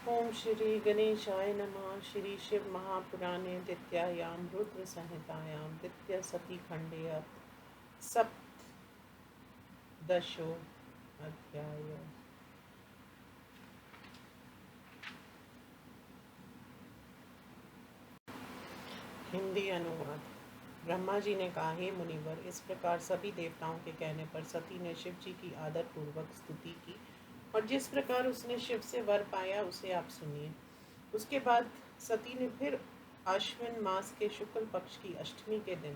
ओम श्री गणेशाय नमः। श्री शिव महापुराणे द्वितीयायां रुद्र संहितायां द्वितीय सती खंडे सप्तदशो अध्याय। हिंदी अनुवाद। ब्रह्मा जी ने कहा, हे मुनिवर, इस प्रकार सभी देवताओं के कहने पर सती ने शिव जी की आदर पूर्वक स्तुति की और जिस प्रकार उसने शिव से वर पाया उसे आप सुनिए। उसके बाद सती ने फिर आश्विन मास के शुक्ल पक्ष की अष्टमी के दिन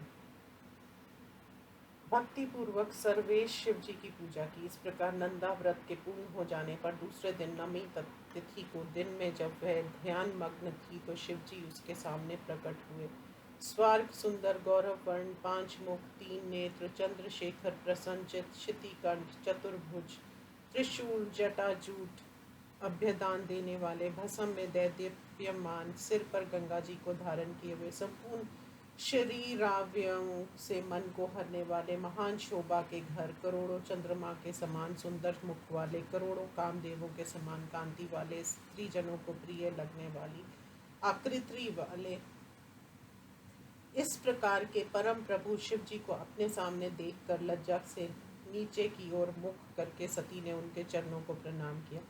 भक्ति पूर्वक सर्वेश शिव जी की पूजा की। इस प्रकार नंदा व्रत के पूर्ण हो जाने पर दूसरे दिन नमी तिथि को दिन में जब वह ध्यान मग्न थी तो शिव जी उसके सामने प्रकट हुए। स्वर्ग सुंदर, गौरव वर्ण, पांच मुख, तीन नेत्र, चंद्रशेखर, प्रसन्नचित, शितिकंठ, चतुर्भुज, त्रिशूल, जटाजूट, अभ्यदान देने वाले, भस्म में दैदीप्यमान, सिर पर गंगा जी को धारण किए हुए, संपूर्ण शरीरावयवों से मन को हरने वाले, महान शोभा के घर, करोड़ों चंद्रमा के समान सुंदर मुख वाले, करोड़ों कामदेवों के समान कांति वाले, स्त्री जनों को प्रिय लगने वाली आकृति वाले, इस प्रकार के परम प्रभु शिव जी को अपने सामने देखकर लज्जा से नीचे की ओर मुख करके सती ने उनके चरणों को प्रणाम किया।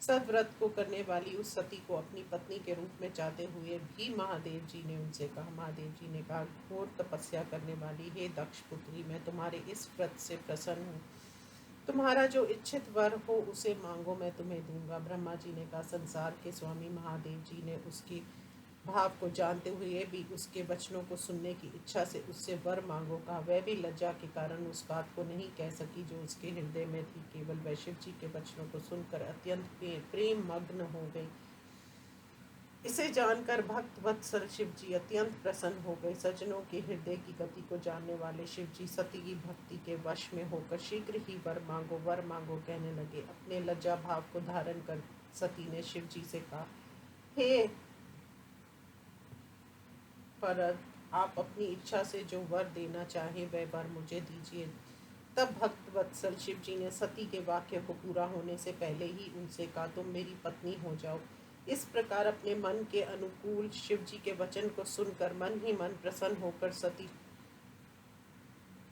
सदव्रत को करने वाली उस सती को अपनी पत्नी के रूप में चाहते हुए भी महादेव जी ने उनसे कहा। महादेव जी ने कहा, घोर तपस्या करने वाली हे दक्ष पुत्री, मैं तुम्हारे इस व्रत से प्रसन्न हूँ। तुम्हारा जो इच्छित वर हो उसे मांगो, मैं तुम्हें दूंगा। ब्रह्मा जी ने कहा, संसार के स्वामी महादेव जी ने उसकी भाव को जानते हुए भी उसके वचनों को सुनने की इच्छा से उससे वर मांगो कहा। वह भी लज्जा के कारण उस बात को नहीं कह सकी जो उसके हृदय में थी। केवल वह शिव जी के वचनों को सुनकर अत्यंत प्रेम मग्न हो गई। इसे जानकर भक्त वत्सल शिव जी अत्यंत प्रसन्न हो गए। सज्जनों के हृदय की गति को जानने वाले शिव जी सती की भक्ति के वश में होकर शीघ्र ही वर मांगो कहने लगे। अपने लज्जा भाव को धारण कर सती ने शिव जी से कहा, हे पर आप अपनी इच्छा से जो वर देना चाहे वह वर मुझे दीजिए। तब भक्त वत्सल शिव जी ने सती के वाक्य को पूरा होने से पहले ही उनसे कहा, तुम मेरी पत्नी हो जाओ। इस प्रकार अपने मन के अनुकूल शिव जी के वचन को सुनकर मन ही मन प्रसन्न होकर सती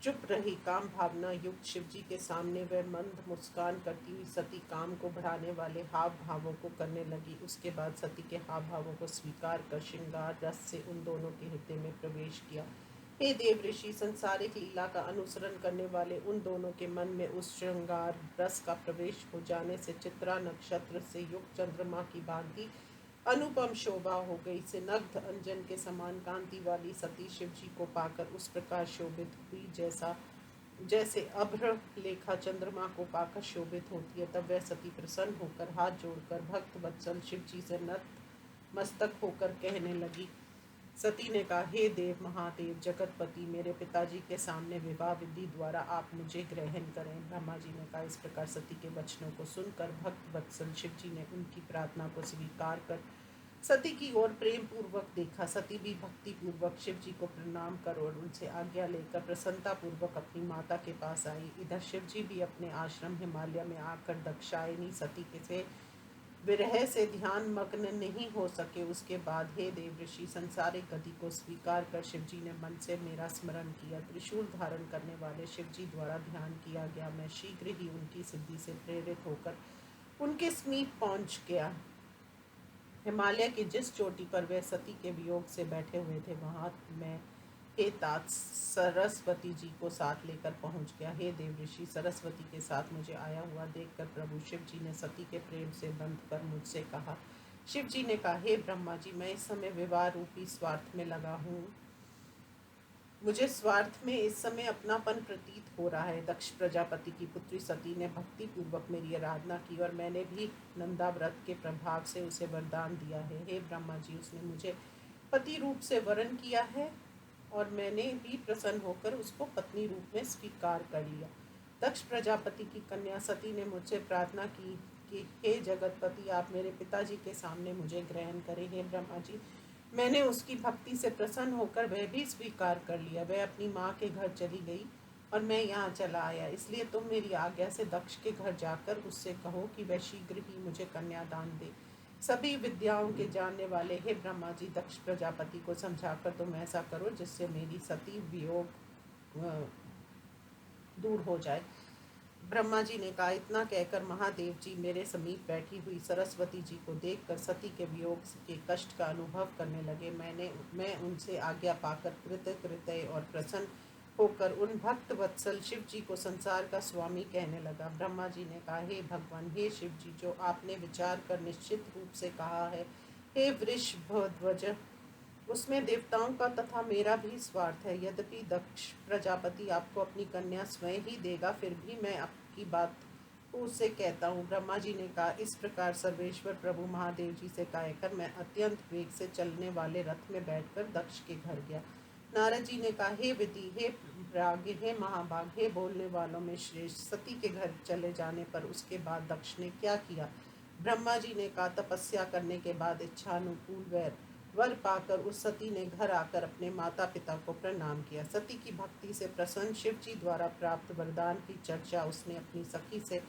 चुप रही। काम भावना युक्त शिव जी के सामने वह मंद मुस्कान करती हुई सती काम को बढ़ाने वाले हाव भावों को करने लगी। उसके बाद सती के हाव भावों को स्वीकार कर श्रृंगार रस से उन दोनों के हृदय में प्रवेश किया। हे देव ऋषि, संसारिक लीला का अनुसरण करने वाले उन दोनों के मन में उस श्रृंगार रस का प्रवेश हो जाने से चित्रा नक्षत्र से युक्त चंद्रमा की भांति अनुपम शोभा हो गई। से नग्ध अंजन के समान कांति वाली सती शिव जी को पाकर उस प्रकार शोभित हुई जैसे अभ्र लेखा चंद्रमा को पाकर शोभित होती है। तब वह सती प्रसन्न होकर हाथ जोड़कर भक्त वत्सल शिव जी से नत मस्तक होकर कहने लगी। सती ने कहा, हे देव महादेव जगतपति, मेरे पिताजी के सामने विवाह विधि द्वारा आप मुझे ग्रहण करें। ब्रह्मा जी ने कहा। इस प्रकार सती के वचनों को सुनकर भक्त वत्सल शिव जी ने उनकी प्रार्थना को स्वीकार कर सती की ओर प्रेम पूर्वक देखा। सती भी भक्ति पूर्वक शिव जी को प्रणाम कर और उनसे आज्ञा लेकर प्रसन्नता पूर्वक अपनी माता के पास आई। इधर शिव जी भी अपने आश्रम हिमालय में आकर दक्षायनी सती के से विरह से ध्यान मग्न नहीं हो सके। उसके बाद हे देव ऋषि, संसारिक गति को स्वीकार कर शिव जी ने मन से मेरा स्मरण किया। त्रिशूल धारण करने वाले शिव जी द्वारा ध्यान किया गया। मैं शीघ्र ही उनकी सिद्धि से प्रेरित होकर उनके समीप पहुंच गया। हिमालय की जिस चोटी पर वे सती के वियोग से बैठे हुए थे वहां मैं हे तात सरस्वती जी को साथ लेकर पहुंच गया। हे देव ऋषि, सरस्वती के साथ मुझे आया हुआ देखकर प्रभु शिव जी ने सती के प्रेम से बंध कर मुझसे कहा। शिव जी ने कहा, हे ब्रह्मा जी, मैं इस समय विवाह रूपी स्वार्थ में लगा हूँ। मुझे स्वार्थ में इस समय अपनापन प्रतीत हो रहा है। दक्ष प्रजापति की पुत्री सती ने भक्ति पूर्वक मेरी आराधना की और मैंने भी नंदा व्रत के प्रभाव से उसे वरदान दिया है। हे ब्रह्मा जी, उसने मुझे पति रूप से वरण किया है और मैंने भी प्रसन्न होकर उसको पत्नी रूप में स्वीकार कर लिया। दक्ष प्रजापति की कन्या सती ने मुझसे प्रार्थना की कि हे जगतपति, आप मेरे पिताजी के सामने मुझे ग्रहण करें। हे ब्रह्मा जी, मैंने उसकी भक्ति से प्रसन्न होकर वह भी स्वीकार कर लिया। वह अपनी माँ के घर चली गई और मैं यहाँ चला आया। इसलिए तुम मेरी आज्ञा से दक्ष के घर जाकर उससे कहो कि वह शीघ्र ही मुझे कन्यादान दे। सभी विद्याओं के जानने वाले हे ब्रह्मा जी, दक्ष प्रजापति को समझाकर तुम ऐसा करो जिससे मेरी सती वियोग दूर हो जाए। ब्रह्मा जी ने कहा, इतना कहकर महादेव जी मेरे समीप बैठी हुई सरस्वती जी को देखकर सती के वियोग के कष्ट का अनुभव करने लगे। मैं उनसे आज्ञा पाकर कृतकृत्य और प्रसन्न होकर उन भक्त वत्सल शिव जी को संसार का स्वामी कहने लगा। ब्रह्मा जी ने कहा, हे भगवान, हे शिव जी, जो आपने विचार कर निश्चित रूप से कहा है, हे वृषभध्वज, उसमें देवताओं का तथा मेरा भी स्वार्थ है। यद्यपि दक्ष प्रजापति आपको अपनी कन्या स्वयं ही देगा, फिर भी मैं आपकी बात को उससे कहता हूँ। ब्रह्मा जी ने कहा, इस प्रकार सर्वेश्वर प्रभु महादेव जी से कहकर मैं अत्यंत वेग से चलने वाले रथ में बैठकर दक्ष के घर गया। नारद जी ने कहा, हे विधि, हे प्राज्ञ, हे महाभाग, हे बोलने वालों में श्रेष्ठ, सती के घर चले जाने पर उसके बाद दक्ष ने क्या किया? ब्रह्मा जी ने कहा, तपस्या करने के बाद इच्छानुकूल वर पाकर उस सती ने घर आकर अपने माता पिता को प्रणाम किया। सती की भक्ति से प्रसन्न शिव जी द्वारा प्राप्त वरदान की चर्चा उसने अपनी सखी से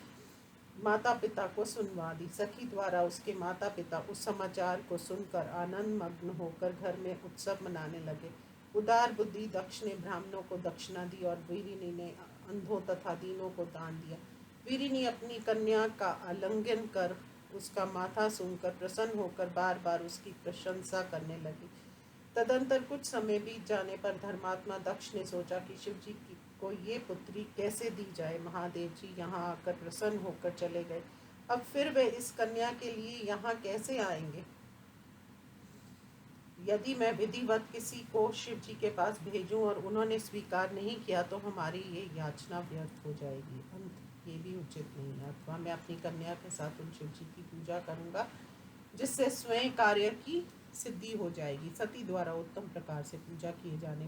माता पिता को सुनवा दी। सखी द्वारा उसके माता पिता उस समाचार को सुनकर आनंद मग्न होकर घर में उत्सव मनाने लगे। उदार बुद्धि दक्ष ने ब्राह्मणों को दक्षिणा दी और वीरिनी ने अंधों तथा दीनों को दान दिया। वीरिनी अपनी कन्या का आलिंगन कर उसका माथा सूंघकर प्रसन्न होकर बार बार उसकी प्रशंसा करने लगी। तदंतर कुछ समय बीत जाने पर धर्मात्मा दक्ष ने सोचा कि शिव जी को ये पुत्री कैसे दी जाए। महादेव जी यहाँ आकर प्रसन्न होकर चले गए। अब फिर वे इस कन्या के लिए यहाँ कैसे आएंगे? यदि मैं विधिवत किसी को शिव जी के पास भेजूं और उन्होंने स्वीकार नहीं किया तो हमारी ये याचना व्यर्थ हो जाएगी। अंत ये भी उचित नहीं है। अथवा मैं अपनी कन्या के साथ उन शिव जी की पूजा करूंगा जिससे स्वयं कार्य की सिद्धि हो जाएगी। सती द्वारा उत्तम प्रकार से पूजा किए जाने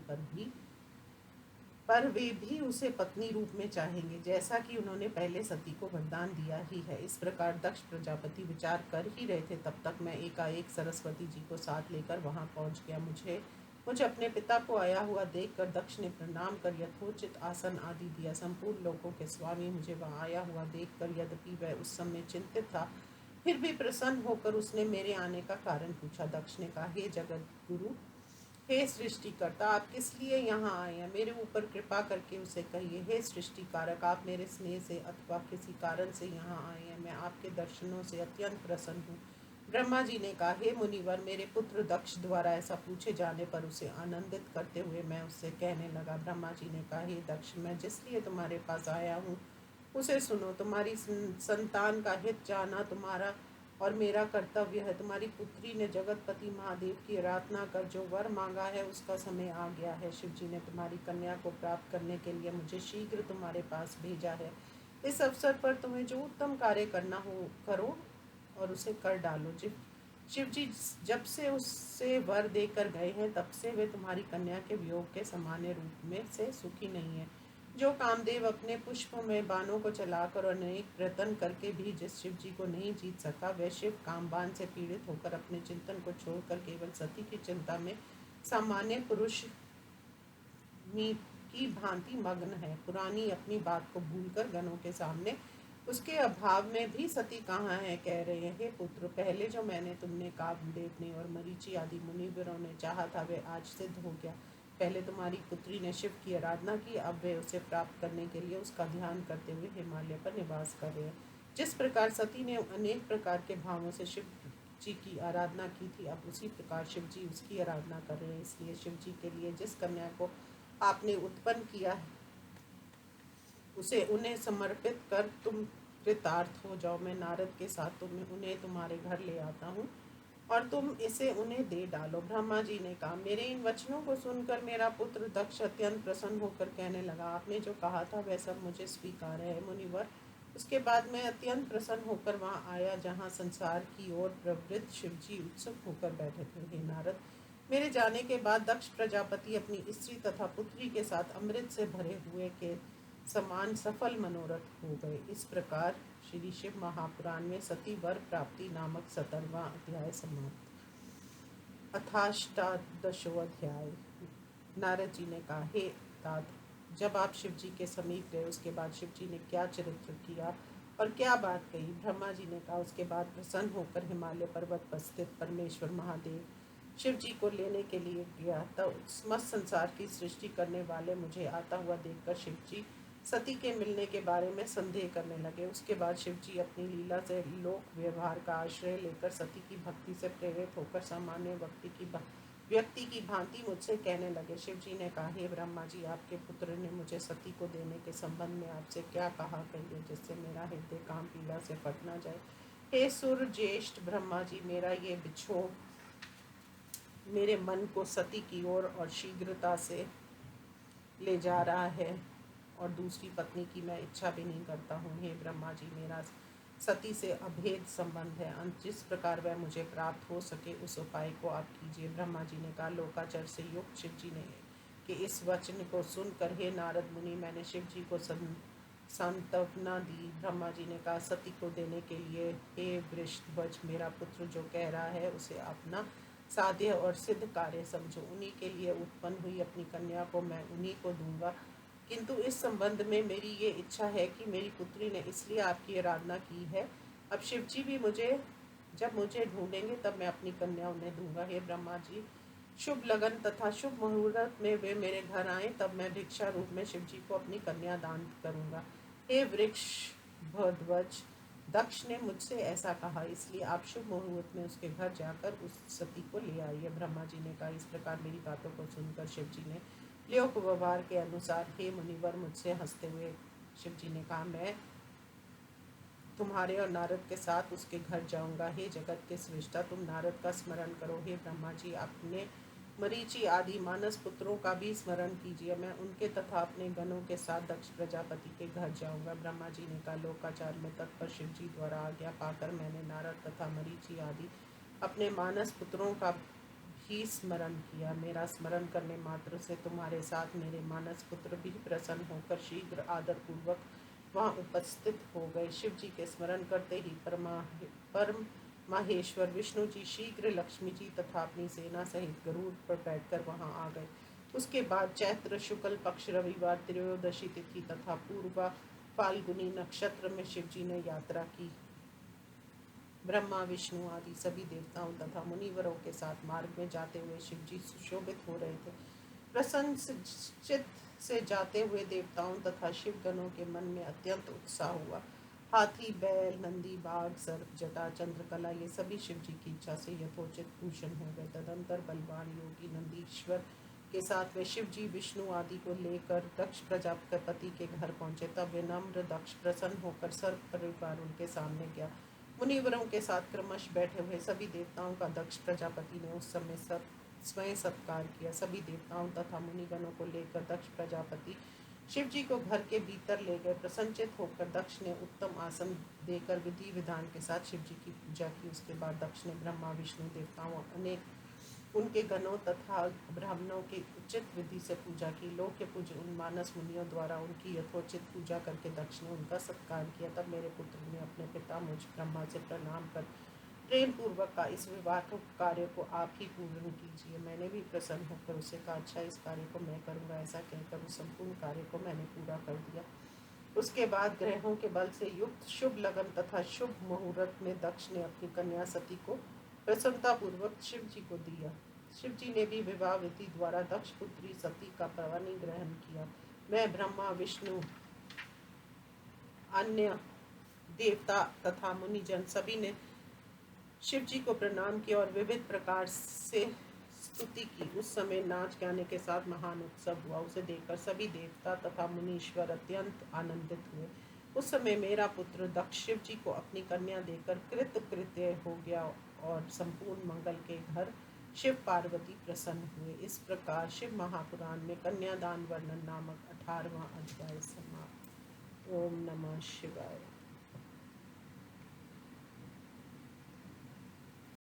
पर वे भी उसे पत्नी रूप में चाहेंगे, जैसा कि उन्होंने पहले सती को वरदान दिया ही है। इस प्रकार दक्ष प्रजापति विचार कर ही रहे थे, तब तक मैं एकाएक सरस्वती जी को साथ लेकर वहां पहुंच गया। मुझे अपने पिता को आया हुआ देखकर दक्ष ने प्रणाम कर यथोचित आसन आदि दिया। संपूर्ण लोकों के स्वामी मुझे वहां आया हुआ देखकर, यद्यपि वह उस समय चिंतित था, फिर भी प्रसन्न होकर उसने मेरे आने का कारण पूछा। दक्ष ने कहा, हे जगत गुरु, हे सृष्टिकर्ता, आप किस लिए यहाँ आए हैं? मेरे ऊपर कृपा करके उसे कहिए। हे सृष्टिकारक, आप मेरे स्नेह से अथवा किसी कारण से यहाँ आए हैं। मैं आपके दर्शनों से अत्यंत प्रसन्न हूँ। ब्रह्मा जी ने कहा, हे मुनिवर, मेरे पुत्र दक्ष द्वारा ऐसा पूछे जाने पर उसे आनंदित करते हुए मैं उससे कहने लगा। ब्रह्मा जी ने कहा, हे दक्ष, मैं जिस लिए तुम्हारे पास आया हूँ उसे सुनो। तुम्हारी संतान का हित जानना तुम्हारा और मेरा कर्तव्य है। तुम्हारी पुत्री ने जगतपति महादेव की आराधना कर जो वर मांगा है उसका समय आ गया है। शिव जी ने तुम्हारी कन्या को प्राप्त करने के लिए मुझे शीघ्र तुम्हारे पास भेजा है। इस अवसर पर तुम्हें जो उत्तम कार्य करना हो करो और उसे कर डालो। शिव जी जब से उससे वर देकर गए हैं तब से वे तुम्हारी कन्या के वियोग के सामान्य रूप में से सुखी नहीं है। जो कामदेव अपने पुष्प में बाणों को चलाकर और अनेक प्रयत्न करके भी जिस शिव जी को नहीं जीत सका, वह शिव कामबान से पीड़ित होकर अपने चिंतन को छोड़कर केवल सती की चिंता में सामान्य पुरुष की भांति मग्न है। पुरानी अपनी बात को भूलकर गणों के सामने उसके अभाव में भी सती कहाँ है कह रहे हैं। हे पुत्र, पहले जो मैंने तुमने कामदेव ने और मरीचि आदि मुनिवरों ने चाहा था वह आज सिद्ध हो गया। पहले तुम्हारी पुत्री ने शिव की आराधना की, अब वे उसे प्राप्त करने के लिए उसका ध्यान करते हुए हिमालय पर निवास कर रहे हैं। जिस प्रकार सती ने अनेक प्रकार के भावों से शिव जी की आराधना की थी, अब उसी प्रकार शिव जी उसकी आराधना कर रहे हैं। इसलिए शिव जी के लिए जिस कन्या को आपने उत्पन्न किया है उसे उन्हें समर्पित कर तुम कृतार्थ हो जाओ। मैं नारद के साथ उन्हें तुम्हारे घर ले आता हूँ और तुम इसे उन्हें दे डालो। ब्रह्मा जी ने कहा, मेरे इन वचनों को सुनकर मेरा पुत्र दक्ष अत्यंत प्रसन्न होकर कहने लगा, आपने जो कहा था वह सब मुझे स्वीकार है मुनिवर। उसके बाद मैं अत्यंत प्रसन्न होकर वहाँ आया जहाँ संसार की ओर प्रवृत्त शिव जी उत्सुक होकर बैठे थे। हे नारद, मेरे जाने के बाद दक्ष प्रजापति अपनी स्त्री तथा पुत्री के साथ अमृत से भरे हुए के समान सफल मनोरथ हो गए। इस प्रकार श्री शिव महापुराण में सती वर प्राप्ति नामक 17वां अध्याय समाप्त। अथाष्टादशो अध्याय। नारद जी ने कहा, हे तात, जब आप शिव जी के समीप गए उसके बाद शिव जी ने क्या चरित्र किया और क्या बात कही, ब्रह्मा जी ने कहा। उसके बाद प्रसन्न होकर हिमालय पर्वत पर स्थित परमेश्वर महादेव शिव जी को लेने के लिए गया। तब समस्त संसार की सृष्टि करने वाले मुझे आता हुआ देखकर शिव जी सती के मिलने के बारे में संदेह करने लगे। उसके बाद शिव जी अपनी लीला से लोक व्यवहार का आश्रय लेकर सती की भक्ति से प्रेरित होकर सामान्य व्यक्ति की भांति मुझसे कहने लगे। शिव जी ने कहा, हे ब्रह्मा जी, आपके पुत्र ने मुझे सती को देने के संबंध में आपसे क्या कहा, कहिए, जिससे मेरा हृदय काम पीड़ा से फट ना जाए। हे सुर ज्येष्ठ ब्रह्मा जी, मेरा ये बिछोह मेरे मन को सती की ओर और शीघ्रता से ले जा रहा है, और दूसरी पत्नी की मैं इच्छा भी नहीं करता हूँ। हे ब्रह्मा जी, मेरा सती से अभेद संबंध है। जिस प्रकार वह मुझे प्राप्त हो सके उस उपाय को आप कीजिए। ब्रह्मा जी ने कहा। लोकाचार से युक्त शिव जी ने कि इस वचन को सुनकर, हे नारद मुनि, मैंने शिव जी को सांत्वना दी। ब्रह्मा जी ने कहा, सती को देने के लिए हे वृषध्वज, मेरा पुत्र जो कह रहा है उसे अपना साध्य और सिद्ध कार्य समझो। उन्हीं के लिए उत्पन्न हुई अपनी कन्या को मैं उन्हीं को दूंगा, किंतु इस संबंध में मेरी ये इच्छा है कि मेरी पुत्री ने इसलिए आपकी आराधना की है। अब शिव जी भी जब मुझे ढूंढेंगे तब मैं अपनी कन्या उन्हें दूंगा। हे ब्रह्मा जी, शुभ लगन तथा शुभ मुहूर्त में वे मेरे घर आए, तब मैं भिक्षा रूप में शिव जी को अपनी कन्या दान करूंगा। हे वृक्ष ध्वज, दक्ष ने मुझसे ऐसा कहा, इसलिए आप शुभ मुहूर्त में उसके घर जाकर उस सती को ले आइए। ब्रह्मा जी ने कहा। इस प्रकार मेरी बातों को सुनकर शिव जी ने लोक व्यवहार के अनुसार, हे मुनिवर, मुझसे हंसते हुए शिव जी ने कहा, मैं तुम्हारे और नारद के साथ उसके घर जाऊंगा। हे जगत के सृष्टा, तुम नारद का स्मरण करो। हे ब्रह्मा जी, अपने मरीचि आदि मानस पुत्रों का भी स्मरण कीजिए। मैं उनके तथा अपने गणों के साथ दक्ष प्रजापति के घर जाऊंगा। ब्रह्मा जी ने कहा। लोकाचार में तत्पर शिव जी द्वारा आज्ञा पाकर मैंने नारद तथा मरीचि आदि अपने मानस पुत्रों का भी स्मरण किया। मेरा स्मरण करने मात्र से तुम्हारे साथ मेरे मानस पुत्र भी प्रसन्न होकर शीघ्र आदर पूर्वक वहाँ उपस्थित हो गए। शिव जी के स्मरण करते ही परम माहेश्वर विष्णु जी शीघ्र लक्ष्मी जी तथा अपनी सेना सहित गरुड़ पर बैठकर वहां आ गए। उसके बाद चैत्र शुक्ल पक्ष रविवार त्रयोदशी तिथि तथा पूर्वा फाल्गुनी नक्षत्र में शिव जी ने यात्रा की। ब्रह्मा विष्णु आदि सभी देवताओं तथा मुनिवरों के साथ मार्ग में जाते हुए शिव जी सुशोभित हो रहे थे। प्रसन्न चित्त से जाते हुए देवताओं तथा शिवगणों के मन में अत्यंत उत्साह हुआ। हाथी, बैल, नंदी, बाघ, सर्प, जटा, चंद्रकला, ये सभी शिव जी की इच्छा से यथोचित भूषण हो गए। तदंतर बलवान योगी नंदीश्वर के साथ वे शिव जी विष्णु आदि को लेकर दक्ष प्रजापति के घर पहुंचे। तब विनम्र दक्ष प्रसन्न होकर सर्प परिवार उनके सामने गया। मुनिवरों के साथ क्रमश बैठे हुए सभी देवताओं का दक्ष प्रजापति ने उस समय स्वयं सत्कार किया। सभी देवताओं तथा मुनिगणों को लेकर दक्ष प्रजापति शिव जी को घर के भीतर ले गए। प्रसन्नचित होकर दक्ष ने उत्तम आसन देकर विधि विधान के साथ शिव जी की पूजा की। उसके बाद दक्ष ने ब्रह्मा विष्णु देवताओं अनेक उनके गणों तथा ब्राह्मणों की उचित विधि से पूजा की। लोक के पूज्य उन मानस मुनियों द्वारा उनकी यथोचित पूजा करके दक्ष ने उनका सत्कार किया। तब मेरे पुत्र ने अपने पिता मुझ ब्रह्मा से प्रणाम कर प्रेम पूर्वक का, इस विवाह कार्य को आप ही पूर्ण कीजिए। मैंने भी प्रसन्न होकर उसे कहा, अच्छा, इस कार्य को मैं करूँगा। ऐसा कहकर उस संपूर्ण कार्य को मैंने पूरा कर दिया। उसके बाद ग्रहों के बल से युक्त शुभ लगन तथा शुभ मुहूर्त में दक्ष ने अपनी कन्या सती को प्रसन्नता पूर्वक शिव जी को दिया। शिव जी ने भी विवाह विधि द्वारा दक्ष पुत्री सती का पावनी ग्रहण किया। मैं ब्रह्मा विष्णु अन्य देवता तथा मुनिजन सभी ने शिव जी को प्रणाम किया और विविध प्रकार से स्तुति की। उस समय नाच गाने के साथ महान उत्सव हुआ। उसे देखकर सभी देवता तथा मुनीश्वर अत्यंत आनंदित हुए। उस समय मेरा पुत्र दक्ष शिव जी को अपनी कन्या देकर कृतकृत्य हो गया और संपूर्ण मंगल के घर शिव पार्वती प्रसन्न हुए। इस प्रकार शिव महापुराण में कन्यादान वर्णन नामक 18वां अध्याय समाप्त। ओम नमः शिवाय।